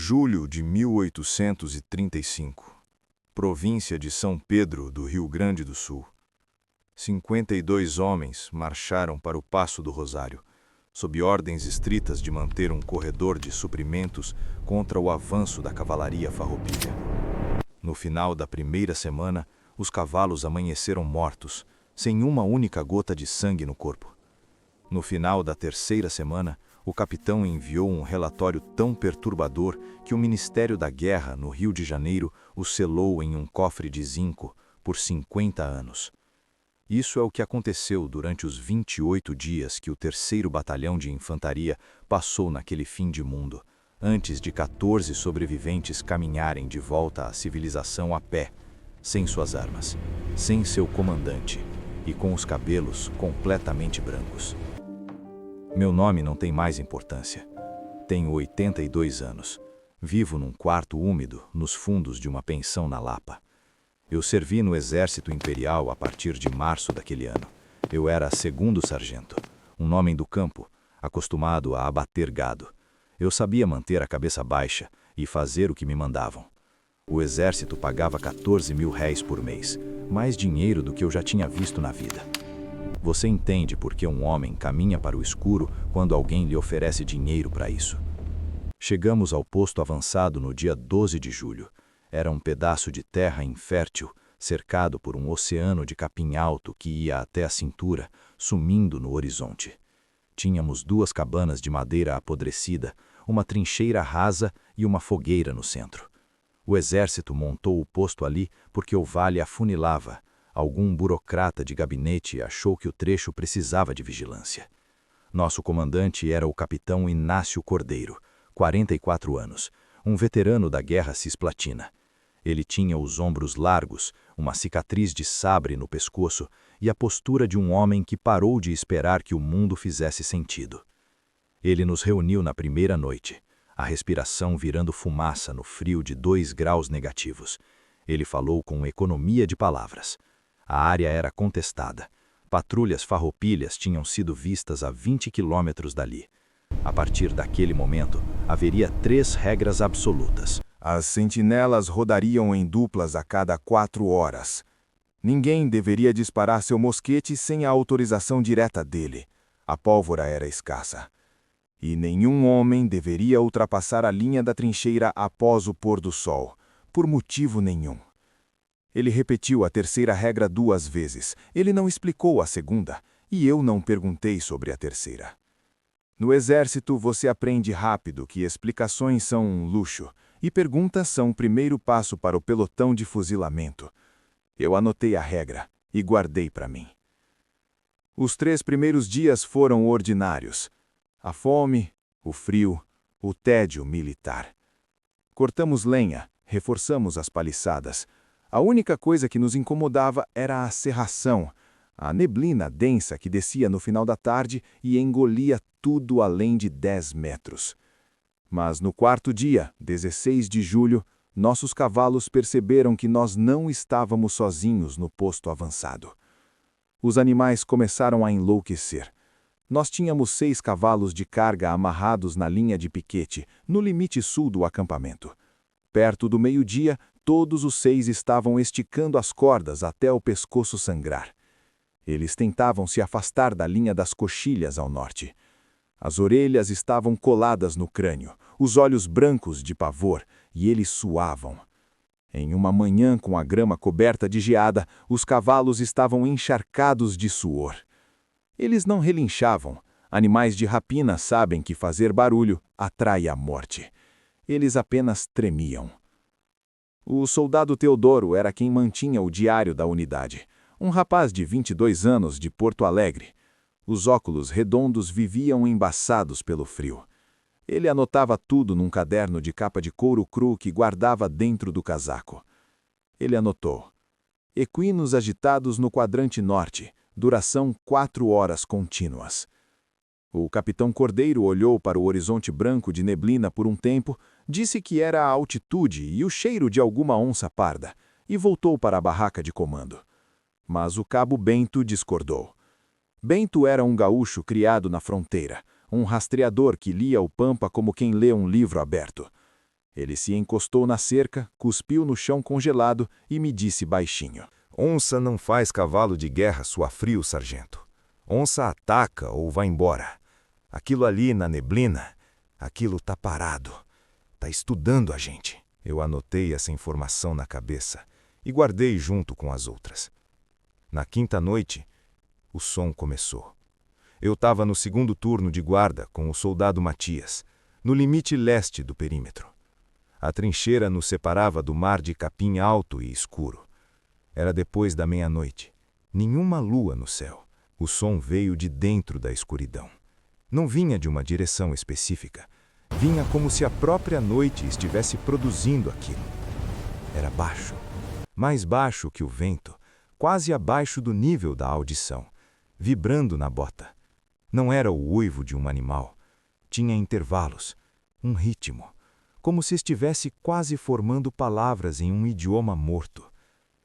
Julho de 1835. Província de São Pedro, do Rio Grande do Sul. 52 homens marcharam para o Paço do Rosário, sob ordens estritas de manter um corredor de suprimentos contra o avanço da cavalaria farroupilha. No final da primeira semana, os cavalos amanheceram mortos, sem uma única gota de sangue no corpo. No final da terceira semana, o capitão enviou um relatório tão perturbador que o Ministério da Guerra, no Rio de Janeiro, o selou em um cofre de zinco por 50 anos. Isso é o que aconteceu durante os 28 dias que o 3º Batalhão de Infantaria passou naquele fim de mundo, antes de 14 sobreviventes caminharem de volta à civilização a pé, sem suas armas, sem seu comandante e com os cabelos completamente brancos. Meu nome não tem mais importância. Tenho 82 anos. Vivo num quarto úmido, nos fundos de uma pensão na Lapa. Eu servi no Exército Imperial a partir de março daquele ano. Eu era 2º sargento, um homem do campo, acostumado a abater gado. Eu sabia manter a cabeça baixa e fazer o que me mandavam. O Exército pagava 14 mil réis por mês, mais dinheiro do que eu já tinha visto na vida. Você entende por que um homem caminha para o escuro quando alguém lhe oferece dinheiro para isso. Chegamos ao posto avançado no dia 12 de julho. Era um pedaço de terra infértil, cercado por um oceano de capim alto que ia até a cintura, sumindo no horizonte. Tínhamos 2 cabanas de madeira apodrecida, uma trincheira rasa e uma fogueira no centro. O exército montou o posto ali porque o vale afunilava. Algum burocrata de gabinete achou que o trecho precisava de vigilância. Nosso comandante era o capitão Inácio Cordeiro, 44 anos, um veterano da Guerra Cisplatina. Ele tinha os ombros largos, uma cicatriz de sabre no pescoço e a postura de um homem que parou de esperar que o mundo fizesse sentido. Ele nos reuniu na primeira noite, a respiração virando fumaça no frio de 2 graus negativos. Ele falou com economia de palavras. A área era contestada. Patrulhas farroupilhas tinham sido vistas a 20 quilômetros dali. A partir daquele momento, haveria 3 regras absolutas. As sentinelas rodariam em duplas a cada 4 horas. Ninguém deveria disparar seu mosquete sem a autorização direta dele. A pólvora era escassa. E nenhum homem deveria ultrapassar a linha da trincheira após o pôr do sol, por motivo nenhum. Ele repetiu a 3ª regra 2 vezes. Ele não explicou a 2ª, e eu não perguntei sobre a 3ª. No exército, você aprende rápido que explicações são um luxo, e perguntas são o primeiro passo para o pelotão de fuzilamento. Eu anotei a regra e guardei para mim. Os 3 primeiros dias foram ordinários. A fome, o frio, o tédio militar. Cortamos lenha, reforçamos as paliçadas. A única coisa que nos incomodava era a cerração, a neblina densa que descia no final da tarde e engolia tudo além de 10 metros. Mas no 4º dia, 16 de julho, nossos cavalos perceberam que nós não estávamos sozinhos no posto avançado. Os animais começaram a enlouquecer. Nós tínhamos 6 cavalos de carga amarrados na linha de piquete, no limite sul do acampamento. Perto do meio-dia, todos os 6 estavam esticando as cordas até o pescoço sangrar. Eles tentavam se afastar da linha das coxilhas ao norte. As orelhas estavam coladas no crânio, os olhos brancos de pavor, e eles suavam. Em uma manhã com a grama coberta de geada, os cavalos estavam encharcados de suor. Eles não relinchavam. Animais de rapina sabem que fazer barulho atrai a morte. Eles apenas tremiam. O soldado Teodoro era quem mantinha o diário da unidade, um rapaz de 22 anos de Porto Alegre. Os óculos redondos viviam embaçados pelo frio. Ele anotava tudo num caderno de capa de couro cru que guardava dentro do casaco. Ele anotou: equinos agitados no quadrante norte, duração 4 horas contínuas. O capitão Cordeiro olhou para o horizonte branco de neblina por um tempo, disse que era a altitude e o cheiro de alguma onça parda, e voltou para a barraca de comando. Mas o cabo Bento discordou. Bento era um gaúcho criado na fronteira, um rastreador que lia o Pampa como quem lê um livro aberto. Ele se encostou na cerca, cuspiu no chão congelado e me disse baixinho: Onça não faz cavalo de guerra suar frio, sargento. Onça ataca ou vai embora. Aquilo ali na neblina, aquilo tá parado. Tá estudando a gente. Eu anotei essa informação na cabeça e guardei junto com as outras. Na quinta noite, o som começou. Eu estava no segundo turno de guarda com o soldado Matias, no limite leste do perímetro. A trincheira nos separava do mar de capim alto e escuro. Era depois da meia-noite. Nenhuma lua no céu. O som veio de dentro da escuridão. Não vinha de uma direção específica. Vinha como se a própria noite estivesse produzindo aquilo. Era baixo. Mais baixo que o vento, quase abaixo do nível da audição, vibrando na bota. Não era o uivo de um animal. Tinha intervalos, um ritmo, como se estivesse quase formando palavras em um idioma morto.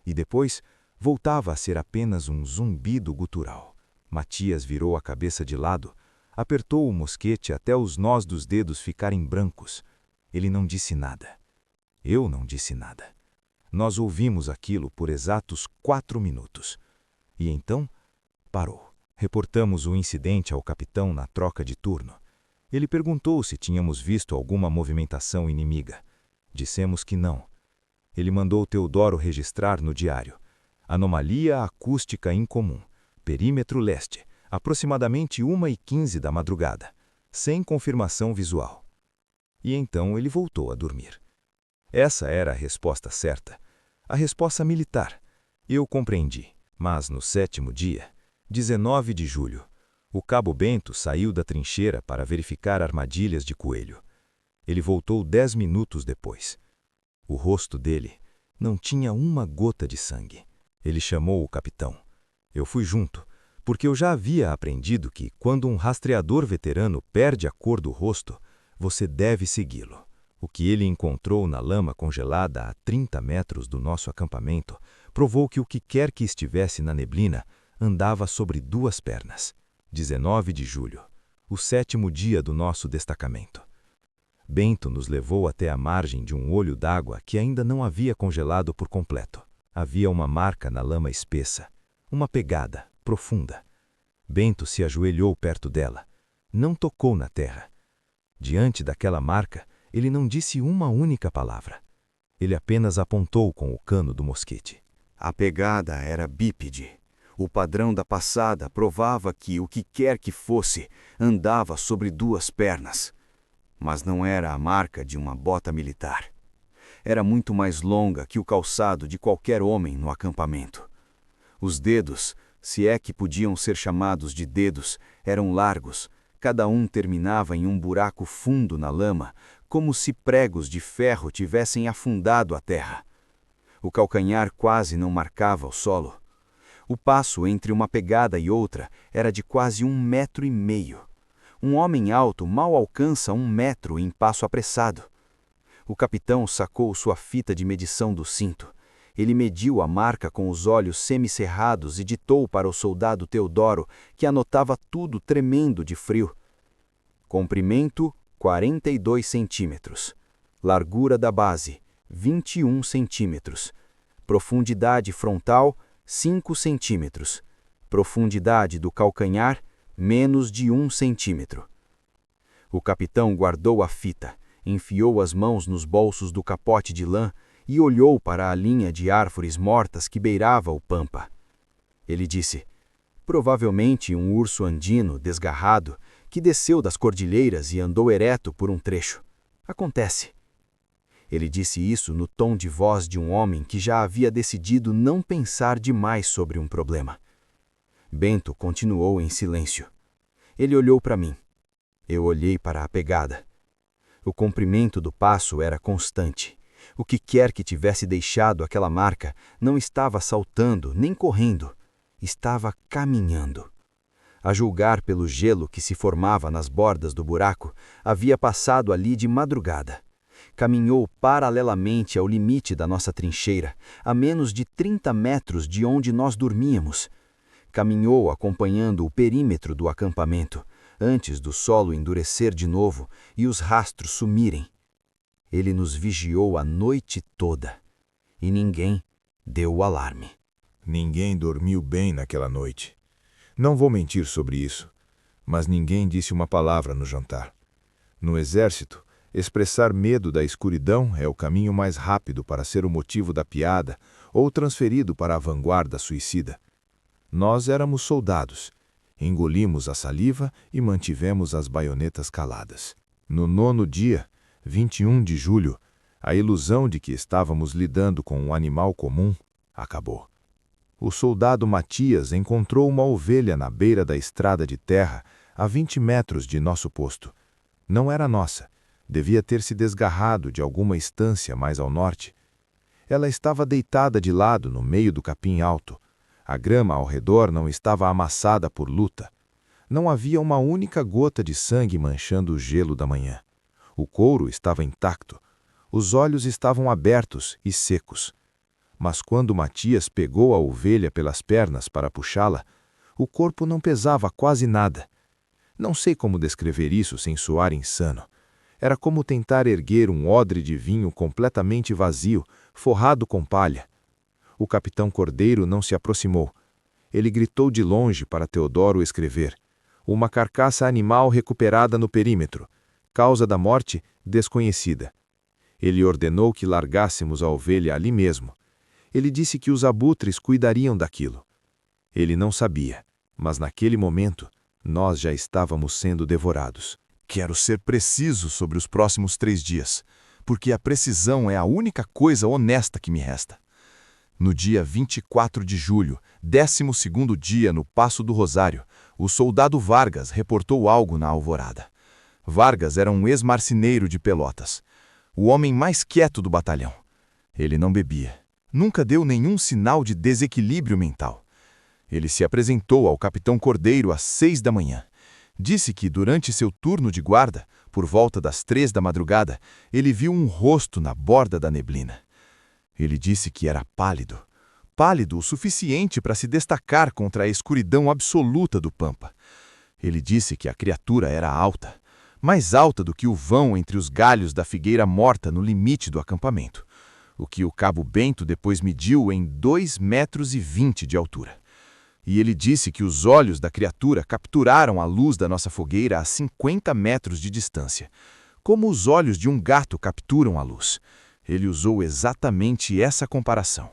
E depois voltava a ser apenas um zumbido gutural. Matias virou a cabeça de lado, apertou o mosquete até os nós dos dedos ficarem brancos. Ele não disse nada. Eu não disse nada. Nós ouvimos aquilo por exatos 4 minutos. E então, parou. Reportamos o incidente ao capitão na troca de turno. Ele perguntou se tínhamos visto alguma movimentação inimiga. Dissemos que não. Ele mandou Teodoro registrar no diário. Anomalia acústica incomum. Perímetro leste. Aproximadamente 1h15 da madrugada. Sem confirmação visual. E então ele voltou a dormir. Essa era a resposta certa. A resposta militar. Eu compreendi. Mas no 7º dia, 19 de julho, o cabo Bento saiu da trincheira para verificar armadilhas de coelho. Ele voltou 10 minutos depois. O rosto dele não tinha uma gota de sangue. Ele chamou o capitão. Eu fui junto, porque eu já havia aprendido que, quando um rastreador veterano perde a cor do rosto, você deve segui-lo. O que ele encontrou na lama congelada a 30 metros do nosso acampamento provou que o que quer que estivesse na neblina andava sobre 2 pernas. 19 de julho, o 7º dia do nosso destacamento. Bento nos levou até a margem de um olho d'água que ainda não havia congelado por completo. Havia uma marca na lama espessa, uma pegada profunda. Bento se ajoelhou perto dela. Não tocou na terra. Diante daquela marca, ele não disse uma única palavra. Ele apenas apontou com o cano do mosquete. A pegada era bípede. O padrão da passada provava que o que quer que fosse andava sobre 2 pernas. Mas não era a marca de uma bota militar. Era muito mais longa que o calçado de qualquer homem no acampamento. Os dedos, se é que podiam ser chamados de dedos, eram largos. Cada um terminava em um buraco fundo na lama, como se pregos de ferro tivessem afundado a terra. O calcanhar quase não marcava o solo. O passo entre uma pegada e outra era de quase 1,5 metro. Um homem alto mal alcança 1 metro em passo apressado. O capitão sacou sua fita de medição do cinto. Ele mediu a marca com os olhos semicerrados e ditou para o soldado Teodoro, que anotava tudo tremendo de frio. Comprimento, 42 centímetros. Largura da base, 21 centímetros. Profundidade frontal, 5 centímetros. Profundidade do calcanhar, menos de 1 centímetro. O capitão guardou a fita, enfiou as mãos nos bolsos do capote de lã e olhou para a linha de árvores mortas que beirava o pampa. Ele disse: provavelmente um urso andino desgarrado que desceu das cordilheiras e andou ereto por um trecho. Acontece. Ele disse isso no tom de voz de um homem que já havia decidido não pensar demais sobre um problema. Bento continuou em silêncio. Ele olhou para mim. Eu olhei para a pegada. O comprimento do passo era constante. O que quer que tivesse deixado aquela marca não estava saltando nem correndo. Estava caminhando. A julgar pelo gelo que se formava nas bordas do buraco, havia passado ali de madrugada. Caminhou paralelamente ao limite da nossa trincheira, a menos de 30 metros de onde nós dormíamos. Caminhou acompanhando o perímetro do acampamento, antes do solo endurecer de novo e os rastros sumirem. Ele nos vigiou a noite toda. E ninguém deu o alarme. Ninguém dormiu bem naquela noite. Não vou mentir sobre isso, mas ninguém disse uma palavra no jantar. No exército, expressar medo da escuridão é o caminho mais rápido para ser o motivo da piada ou transferido para a vanguarda suicida. Nós éramos soldados. Engolimos a saliva e mantivemos as baionetas caladas. No 9º dia, 21 de julho, a ilusão de que estávamos lidando com um animal comum acabou. O soldado Matias encontrou uma ovelha na beira da estrada de terra, a 20 metros de nosso posto. Não era nossa. Devia ter se desgarrado de alguma estância mais ao norte. Ela estava deitada de lado no meio do capim alto. A grama ao redor não estava amassada por luta. Não havia uma única gota de sangue manchando o gelo da manhã. O couro estava intacto. Os olhos estavam abertos e secos. Mas quando Matias pegou a ovelha pelas pernas para puxá-la, o corpo não pesava quase nada. Não sei como descrever isso sem soar insano. Era como tentar erguer um odre de vinho completamente vazio, forrado com palha. O capitão Cordeiro não se aproximou. Ele gritou de longe para Teodoro escrever: uma carcaça animal recuperada no perímetro. Causa da morte desconhecida. Ele ordenou que largássemos a ovelha ali mesmo. Ele disse que os abutres cuidariam daquilo. Ele não sabia, mas naquele momento, nós já estávamos sendo devorados. Quero ser preciso sobre os próximos 3 dias, porque a precisão é a única coisa honesta que me resta. No dia 24 de julho, 12º dia no Passo do Rosário, o soldado Vargas reportou algo na alvorada. Vargas era um ex-marceneiro de Pelotas, o homem mais quieto do batalhão. Ele não bebia. Nunca deu nenhum sinal de desequilíbrio mental. Ele se apresentou ao capitão Cordeiro às 6 da manhã. Disse que, durante seu turno de guarda, por volta das 3 da madrugada, ele viu um rosto na borda da neblina. Ele disse que era pálido. Pálido o suficiente para se destacar contra a escuridão absoluta do pampa. Ele disse que a criatura era alta, mais alta do que o vão entre os galhos da figueira morta no limite do acampamento, o que o cabo Bento depois mediu em 2,20 metros de altura. E ele disse que os olhos da criatura capturaram a luz da nossa fogueira a 50 metros de distância, como os olhos de um gato capturam a luz. Ele usou exatamente essa comparação.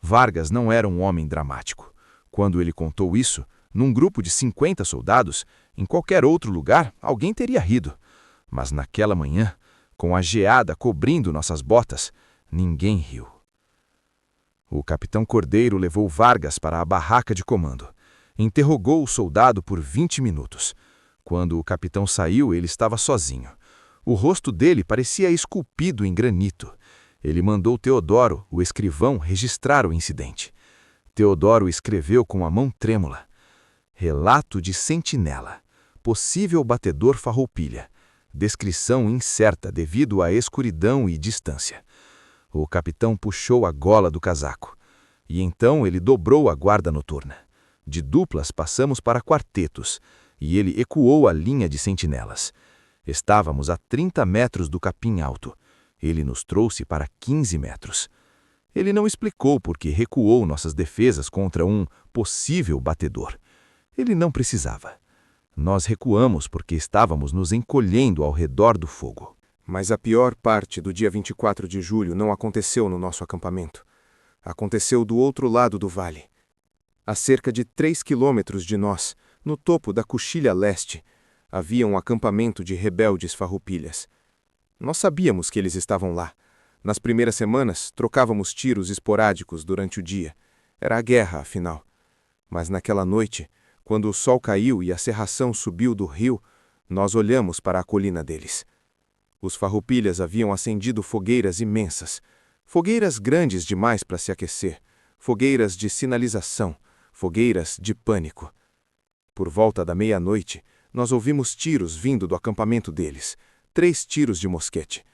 Vargas não era um homem dramático. Quando ele contou isso, num grupo de 50 soldados, em qualquer outro lugar, alguém teria rido. Mas naquela manhã, com a geada cobrindo nossas botas, ninguém riu. O capitão Cordeiro levou Vargas para a barraca de comando. Interrogou o soldado por 20 minutos. Quando o capitão saiu, ele estava sozinho. O rosto dele parecia esculpido em granito. Ele mandou Teodoro, o escrivão, registrar o incidente. Teodoro escreveu com a mão trêmula: relato de sentinela, possível batedor farroupilha, descrição incerta devido à escuridão e distância. O capitão puxou a gola do casaco. E então ele dobrou a guarda noturna. De duplas passamos para quartetos, e ele ecoou a linha de sentinelas. Estávamos a 30 metros do capim alto. Ele nos trouxe para 15 metros. Ele não explicou por que recuou nossas defesas contra um possível batedor. Ele não precisava. Nós recuamos porque estávamos nos encolhendo ao redor do fogo. Mas a pior parte do dia 24 de julho não aconteceu no nosso acampamento. Aconteceu do outro lado do vale. A cerca de 3 quilômetros de nós, no topo da Coxilha Leste, havia um acampamento de rebeldes farroupilhas. Nós sabíamos que eles estavam lá. Nas primeiras semanas, trocávamos tiros esporádicos durante o dia. Era a guerra, afinal. Mas naquela noite, quando o sol caiu e a cerração subiu do rio, nós olhamos para a colina deles. Os farroupilhas haviam acendido fogueiras imensas, fogueiras grandes demais para se aquecer, fogueiras de sinalização, fogueiras de pânico. Por volta da meia-noite, nós ouvimos tiros vindo do acampamento deles, 3 tiros de mosquete.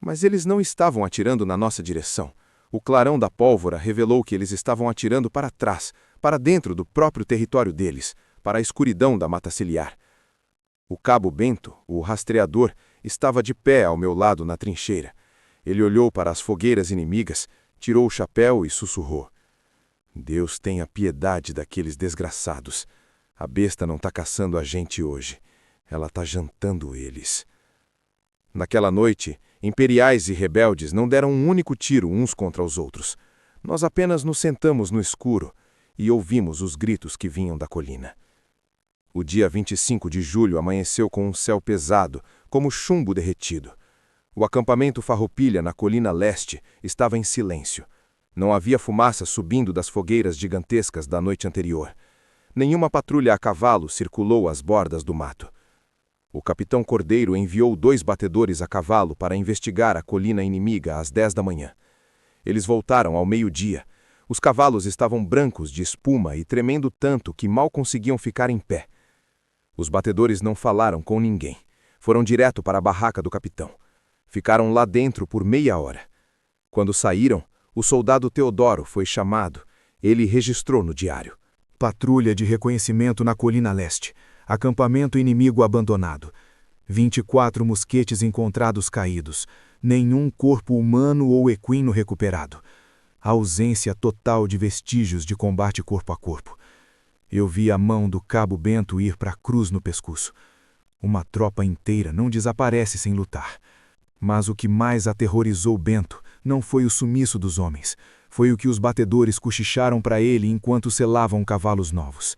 Mas eles não estavam atirando na nossa direção. O clarão da pólvora revelou que eles estavam atirando para trás, para dentro do próprio território deles, para a escuridão da mata ciliar. O cabo Bento, o rastreador, estava de pé ao meu lado na trincheira. Ele olhou para as fogueiras inimigas, tirou o chapéu e sussurrou: Deus tenha piedade daqueles desgraçados. A besta não está caçando a gente hoje. Ela está jantando eles. Naquela noite, imperiais e rebeldes não deram um único tiro uns contra os outros. Nós apenas nos sentamos no escuro e ouvimos os gritos que vinham da colina. O dia 25 de julho amanheceu com um céu pesado, como chumbo derretido. O acampamento Farroupilha, na colina leste, estava em silêncio. Não havia fumaça subindo das fogueiras gigantescas da noite anterior. Nenhuma patrulha a cavalo circulou às bordas do mato. O capitão Cordeiro enviou 2 batedores a cavalo para investigar a colina inimiga às 10 da manhã. Eles voltaram ao meio-dia. Os cavalos estavam brancos de espuma e tremendo tanto que mal conseguiam ficar em pé. Os batedores não falaram com ninguém. Foram direto para a barraca do capitão. Ficaram lá dentro por meia hora. Quando saíram, o soldado Teodoro foi chamado. Ele registrou no diário: Patrulha de reconhecimento na colina leste. Acampamento inimigo abandonado. 24 mosquetes encontrados caídos. Nenhum corpo humano ou equino recuperado. Ausência total de vestígios de combate corpo a corpo. Eu vi a mão do cabo Bento ir para a cruz no pescoço. Uma tropa inteira não desaparece sem lutar. Mas o que mais aterrorizou Bento não foi o sumiço dos homens. Foi o que os batedores cochicharam para ele enquanto selavam cavalos novos.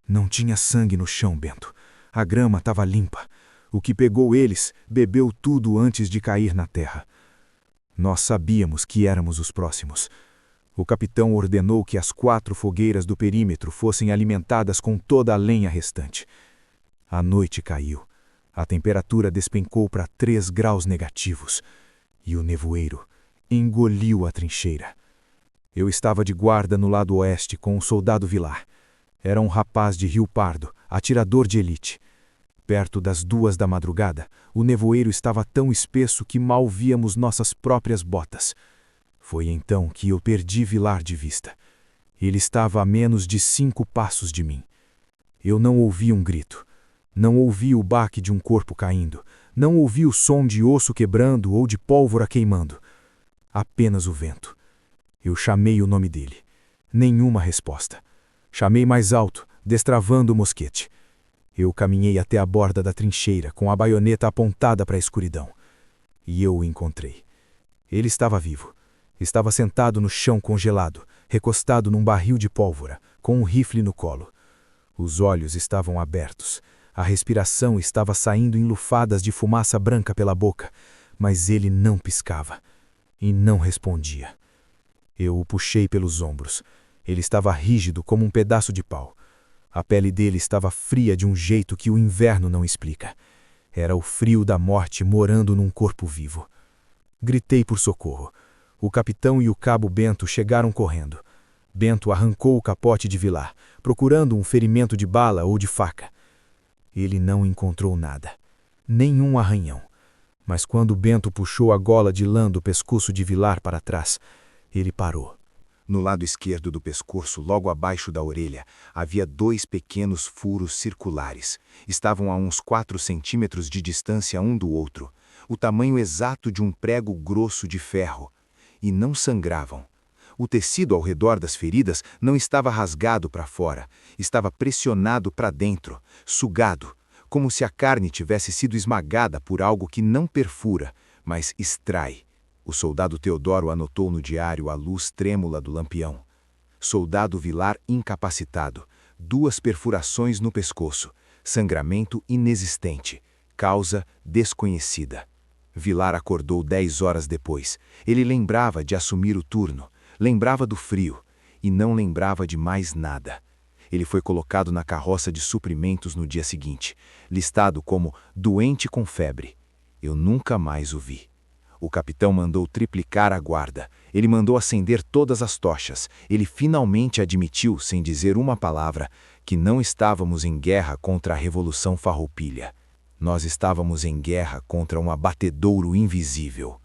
Não tinha sangue no chão, Bento. A grama estava limpa. O que pegou eles bebeu tudo antes de cair na terra. Nós sabíamos que éramos os próximos. O capitão ordenou que as 4 fogueiras do perímetro fossem alimentadas com toda a lenha restante. A noite caiu. A temperatura despencou para 3 graus negativos. E o nevoeiro engoliu a trincheira. Eu estava de guarda no lado oeste com o soldado Vilar. Era um rapaz de Rio Pardo, atirador de elite. Perto das 2 da madrugada, o nevoeiro estava tão espesso que mal víamos nossas próprias botas. Foi então que eu perdi Vilar de vista. Ele estava a menos de 5 passos de mim. Eu não ouvi um grito. Não ouvi o baque de um corpo caindo. Não ouvi o som de osso quebrando ou de pólvora queimando. Apenas o vento. Eu chamei o nome dele. Nenhuma resposta. Chamei mais alto, destravando o mosquete. Eu caminhei até a borda da trincheira, com a baioneta apontada para a escuridão. E eu o encontrei. Ele estava vivo. Estava sentado no chão congelado, recostado num barril de pólvora, com um rifle no colo. Os olhos estavam abertos. A respiração estava saindo em lufadas de fumaça branca pela boca, mas ele não piscava. E não respondia. Eu o puxei pelos ombros. Ele estava rígido como um pedaço de pau. A pele dele estava fria de um jeito que o inverno não explica. Era o frio da morte morando num corpo vivo. Gritei por socorro. O capitão e o cabo Bento chegaram correndo. Bento arrancou o capote de Vilar, procurando um ferimento de bala ou de faca. Ele não encontrou nada. Nenhum arranhão. Mas quando Bento puxou a gola de lã do pescoço de Vilar para trás, ele parou. No lado esquerdo do pescoço, logo abaixo da orelha, havia 2 pequenos furos circulares. Estavam a uns 4 centímetros de distância um do outro, o tamanho exato de um prego grosso de ferro. E não sangravam. O tecido ao redor das feridas não estava rasgado para fora, estava pressionado para dentro, sugado, como se a carne tivesse sido esmagada por algo que não perfura, mas extrai. O soldado Teodoro anotou no diário à luz trêmula do lampião. Soldado Vilar incapacitado, 2 perfurações no pescoço, sangramento inexistente, causa desconhecida. Vilar acordou 10 horas depois. Ele lembrava de assumir o turno, lembrava do frio e não lembrava de mais nada. Ele foi colocado na carroça de suprimentos no dia seguinte, listado como doente com febre. Eu nunca mais o vi. O capitão mandou triplicar a guarda. Ele mandou acender todas as tochas. Ele finalmente admitiu, sem dizer uma palavra, que não estávamos em guerra contra a Revolução Farroupilha. Nós estávamos em guerra contra um abatedouro invisível.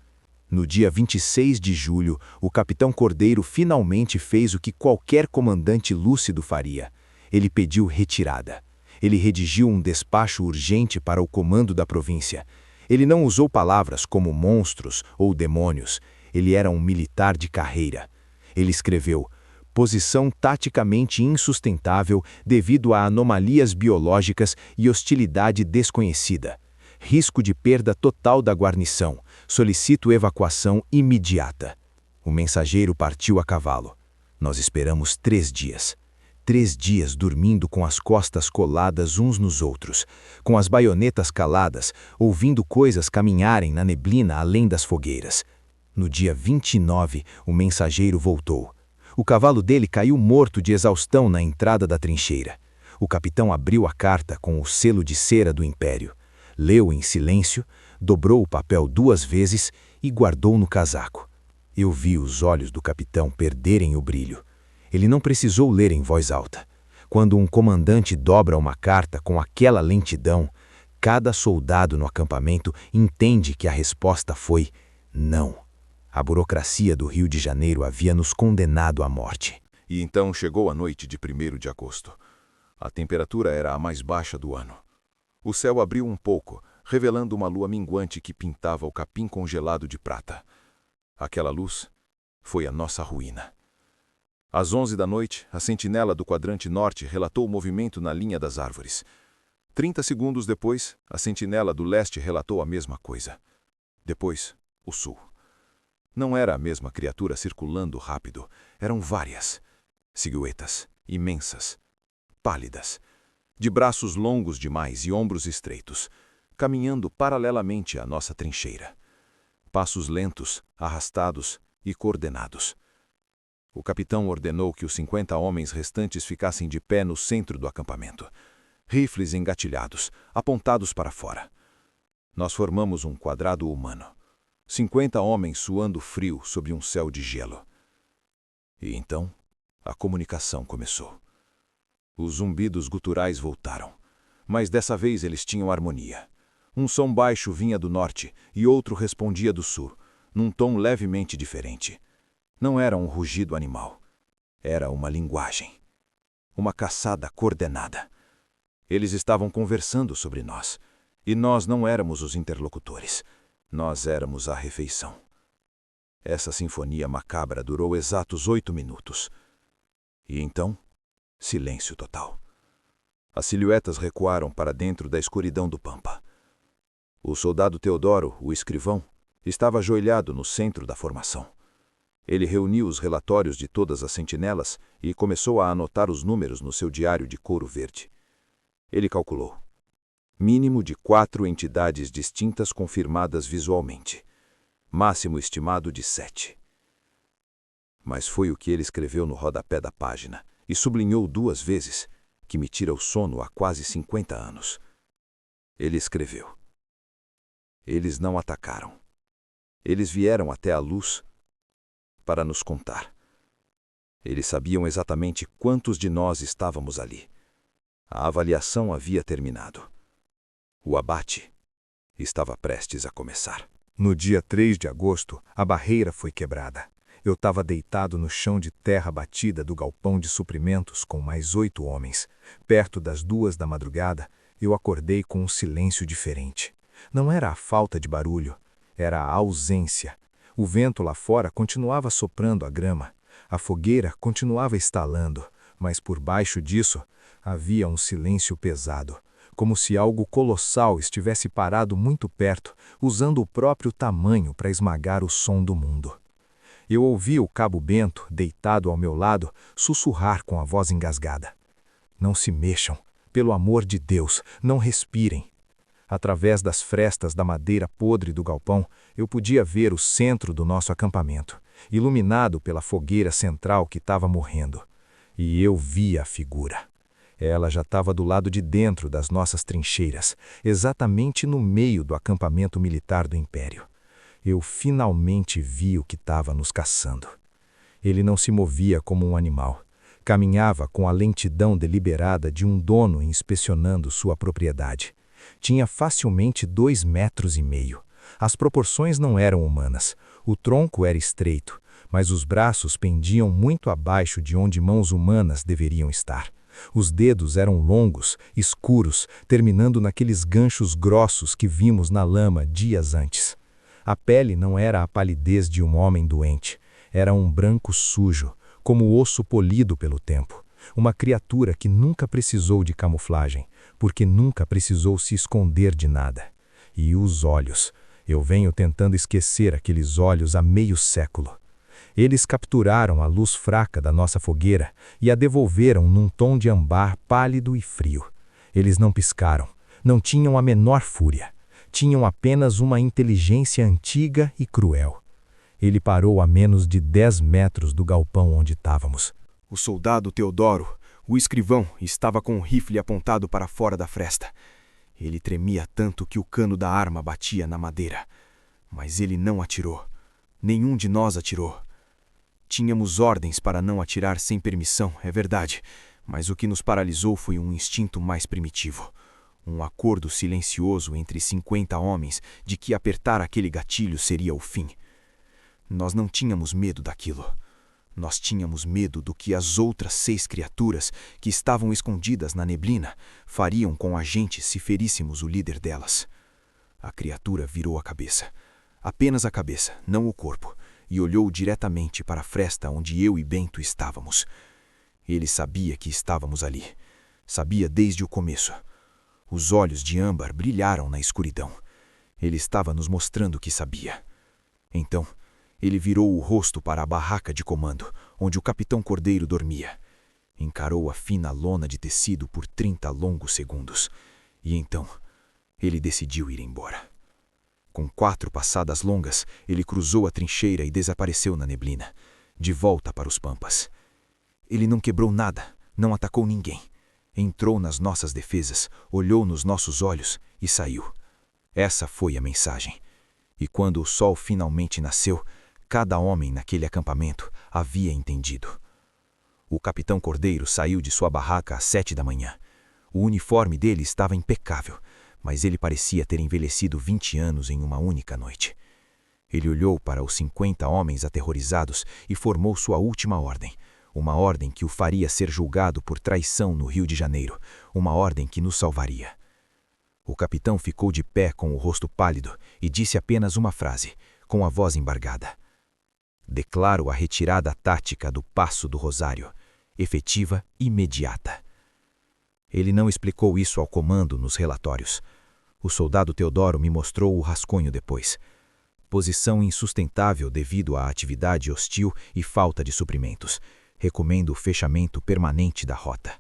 No dia 26 de julho, o capitão Cordeiro finalmente fez o que qualquer comandante lúcido faria. Ele pediu retirada. Ele redigiu um despacho urgente para o comando da província. Ele não usou palavras como monstros ou demônios. Ele era um militar de carreira. Ele escreveu: posição taticamente insustentável devido a anomalias biológicas e hostilidade desconhecida. Risco de perda total da guarnição. Solicito evacuação imediata. O mensageiro partiu a cavalo. Nós esperamos 3 dias. 3 dias dormindo com as costas coladas uns nos outros, com as baionetas caladas, ouvindo coisas caminharem na neblina além das fogueiras. No dia 29, o mensageiro voltou. O cavalo dele caiu morto de exaustão na entrada da trincheira. O capitão abriu a carta com o selo de cera do Império. Leu em silêncio, dobrou o papel 2 vezes e guardou no casaco. Eu vi os olhos do capitão perderem o brilho. Ele não precisou ler em voz alta. Quando um comandante dobra uma carta com aquela lentidão, cada soldado no acampamento entende que a resposta foi não. A burocracia do Rio de Janeiro havia nos condenado à morte. E então chegou a noite de 1º de agosto. A temperatura era a mais baixa do ano. O céu abriu um pouco, revelando uma lua minguante que pintava o capim congelado de prata. Aquela luz foi a nossa ruína. Às 11 da noite, a sentinela do quadrante norte relatou o movimento na linha das árvores. 30 segundos depois, a sentinela do leste relatou a mesma coisa. Depois, o sul. Não era a mesma criatura circulando rápido, eram várias. Silhuetas imensas, pálidas, de braços longos demais e ombros estreitos, caminhando paralelamente à nossa trincheira. Passos lentos, arrastados e coordenados. O capitão ordenou que os 50 homens restantes ficassem de pé no centro do acampamento, rifles engatilhados, apontados para fora. Nós formamos um quadrado humano. 50 homens suando frio sob um céu de gelo. E então, a comunicação começou. Os zumbidos guturais voltaram, mas dessa vez eles tinham harmonia. Um som baixo vinha do norte e outro respondia do sul, num tom levemente diferente. Não era um rugido animal. Era uma linguagem. Uma caçada coordenada. Eles estavam conversando sobre nós, e nós não éramos os interlocutores. Nós éramos a refeição. Essa sinfonia macabra durou exatos 8 minutos. E então, silêncio total. As silhuetas recuaram para dentro da escuridão do pampa. O soldado Teodoro, o escrivão, estava ajoelhado no centro da formação. Ele reuniu os relatórios de todas as sentinelas e começou a anotar os números no seu diário de couro verde. Ele calculou. Mínimo de 4 entidades distintas confirmadas visualmente. Máximo estimado de 7. Mas foi o que ele escreveu no rodapé da página e sublinhou 2 vezes, que me tira o sono há quase 50 anos. Ele escreveu: eles não atacaram. Eles vieram até a luz para nos contar. Eles sabiam exatamente quantos de nós estávamos ali. A avaliação havia terminado. O abate estava prestes a começar. No dia 3 de agosto, a barreira foi quebrada. Eu estava deitado no chão de terra batida do galpão de suprimentos com mais 8 homens. Perto das 2 da madrugada, eu acordei com um silêncio diferente. Não era a falta de barulho, era a ausência. O vento lá fora continuava soprando a grama. A fogueira continuava estalando, mas por baixo disso havia um silêncio pesado, como se algo colossal estivesse parado muito perto, usando o próprio tamanho para esmagar o som do mundo. Eu ouvi o cabo Bento, deitado ao meu lado, sussurrar com a voz engasgada: "Não se mexam, pelo amor de Deus, não respirem." Através das frestas da madeira podre do galpão, eu podia ver o centro do nosso acampamento, iluminado pela fogueira central que estava morrendo. E eu via a figura. Ela já estava do lado de dentro das nossas trincheiras, exatamente no meio do acampamento militar do Império. Eu finalmente vi o que estava nos caçando. Ele não se movia como um animal. Caminhava com a lentidão deliberada de um dono inspecionando sua propriedade. Tinha facilmente 2,5 metros. As proporções não eram humanas. O tronco era estreito, mas os braços pendiam muito abaixo de onde mãos humanas deveriam estar. Os dedos eram longos, escuros, terminando naqueles ganchos grossos que vimos na lama dias antes. A pele não era a palidez de um homem doente, era um branco sujo, como osso polido pelo tempo. Uma criatura que nunca precisou de camuflagem, porque nunca precisou se esconder de nada. E os olhos. Eu venho tentando esquecer aqueles olhos há meio século. Eles capturaram a luz fraca da nossa fogueira e a devolveram num tom de ambar pálido e frio. Eles não piscaram, não tinham a menor fúria. Tinham apenas uma inteligência antiga e cruel. Ele parou a menos de 10 metros do galpão onde estávamos. O soldado Teodoro, o escrivão, estava com o rifle apontado para fora da fresta. Ele tremia tanto que o cano da arma batia na madeira. Mas ele não atirou. Nenhum de nós atirou. Tínhamos ordens para não atirar sem permissão, é verdade, mas o que nos paralisou foi um instinto mais primitivo. Um acordo silencioso entre 50 homens de que apertar aquele gatilho seria o fim. Nós não tínhamos medo daquilo. Nós tínhamos medo do que as outras 6 criaturas, que estavam escondidas na neblina, fariam com a gente se feríssemos o líder delas. A criatura virou a cabeça. Apenas a cabeça, não o corpo, e olhou diretamente para a fresta onde eu e Bento estávamos. Ele sabia que estávamos ali. Sabia desde o começo. Os olhos de âmbar brilharam na escuridão. Ele estava nos mostrando que sabia. Então, ele virou o rosto para a barraca de comando, onde o capitão Cordeiro dormia. Encarou a fina lona de tecido por 30 longos segundos. E então, ele decidiu ir embora. Com 4 passadas longas, ele cruzou a trincheira e desapareceu na neblina, de volta para os pampas. Ele não quebrou nada, não atacou ninguém. Entrou nas nossas defesas, olhou nos nossos olhos e saiu. Essa foi a mensagem. E quando o sol finalmente nasceu, cada homem naquele acampamento havia entendido. O capitão Cordeiro saiu de sua barraca às 7 da manhã. O uniforme dele estava impecável, mas ele parecia ter envelhecido 20 anos em uma única noite. Ele olhou para os 50 homens aterrorizados e formou sua última ordem. Uma ordem que o faria ser julgado por traição no Rio de Janeiro. Uma ordem que nos salvaria. O capitão ficou de pé com o rosto pálido e disse apenas uma frase, com a voz embargada. Declaro a retirada tática do Passo do Rosário, efetiva e imediata. Ele não explicou isso ao comando nos relatórios. O soldado Teodoro me mostrou o rascunho depois. Posição insustentável devido à atividade hostil e falta de suprimentos. Recomendo o fechamento permanente da rota.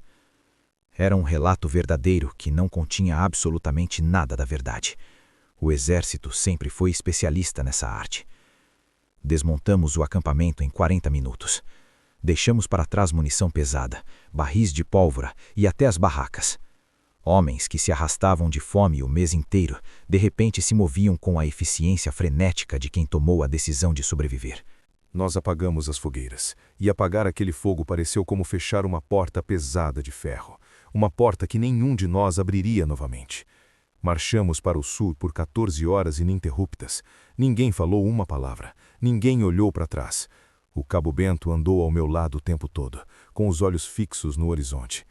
Era um relato verdadeiro que não continha absolutamente nada da verdade. O exército sempre foi especialista nessa arte. Desmontamos o acampamento em 40 minutos. Deixamos para trás munição pesada, barris de pólvora e até as barracas. Homens que se arrastavam de fome o mês inteiro, de repente se moviam com a eficiência frenética de quem tomou a decisão de sobreviver. Nós apagamos as fogueiras, e apagar aquele fogo pareceu como fechar uma porta pesada de ferro, uma porta que nenhum de nós abriria novamente. Marchamos para o sul por 14 horas ininterruptas. Ninguém falou uma palavra, ninguém olhou para trás. O Cabo Bento andou ao meu lado o tempo todo, com os olhos fixos no horizonte.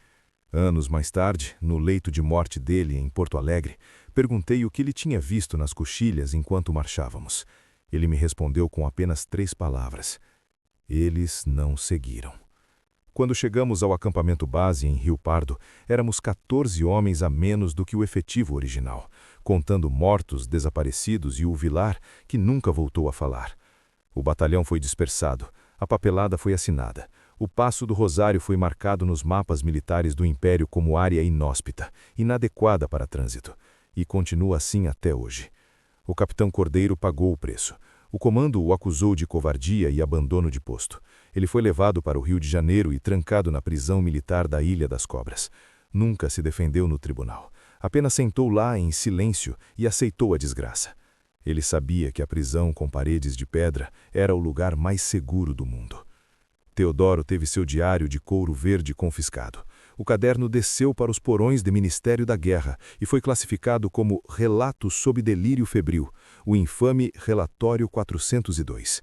Anos mais tarde, no leito de morte dele em Porto Alegre, perguntei o que ele tinha visto nas coxilhas enquanto marchávamos. Ele me respondeu com apenas 3 palavras. Eles não seguiram. Quando chegamos ao acampamento base em Rio Pardo, éramos 14 homens a menos do que o efetivo original, contando mortos, desaparecidos e o Vilar, que nunca voltou a falar. O batalhão foi dispersado, a papelada foi assinada, o Passo do Rosário foi marcado nos mapas militares do Império como área inóspita, inadequada para trânsito, e continua assim até hoje. O capitão Cordeiro pagou o preço. O comando o acusou de covardia e abandono de posto. Ele foi levado para o Rio de Janeiro e trancado na prisão militar da Ilha das Cobras. Nunca se defendeu no tribunal. Apenas sentou lá em silêncio e aceitou a desgraça. Ele sabia que a prisão com paredes de pedra era o lugar mais seguro do mundo. Teodoro teve seu diário de couro verde confiscado. O caderno desceu para os porões do Ministério da Guerra e foi classificado como Relato sob delírio febril, o infame Relatório 402.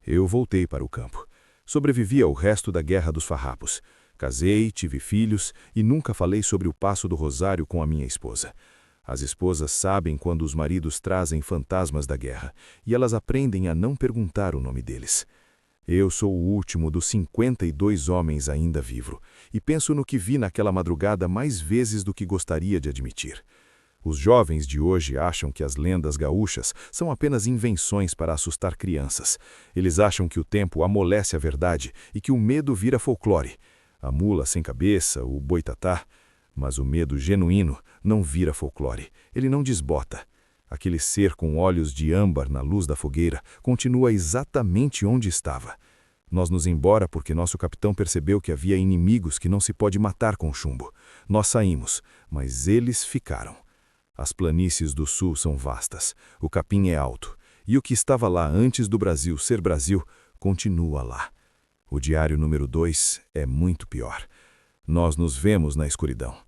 Eu voltei para o campo. Sobrevivi ao resto da Guerra dos Farrapos. Casei, tive filhos e nunca falei sobre o Passo do Rosário com a minha esposa. As esposas sabem quando os maridos trazem fantasmas da guerra, e elas aprendem a não perguntar o nome deles. Eu sou o último dos 52 homens ainda vivo, e penso no que vi naquela madrugada mais vezes do que gostaria de admitir. Os jovens de hoje acham que as lendas gaúchas são apenas invenções para assustar crianças. Eles acham que o tempo amolece a verdade e que o medo vira folclore. A mula sem cabeça, o boitatá. Mas o medo genuíno não vira folclore, ele não desbota. Aquele ser com olhos de âmbar na luz da fogueira continua exatamente onde estava. Nós nos embora porque nosso capitão percebeu que havia inimigos que não se pode matar com chumbo. Nós saímos, mas eles ficaram. As planícies do sul são vastas, o capim é alto, e o que estava lá antes do Brasil ser Brasil continua lá. O diário número 2 é muito pior. Nós nos vemos na escuridão.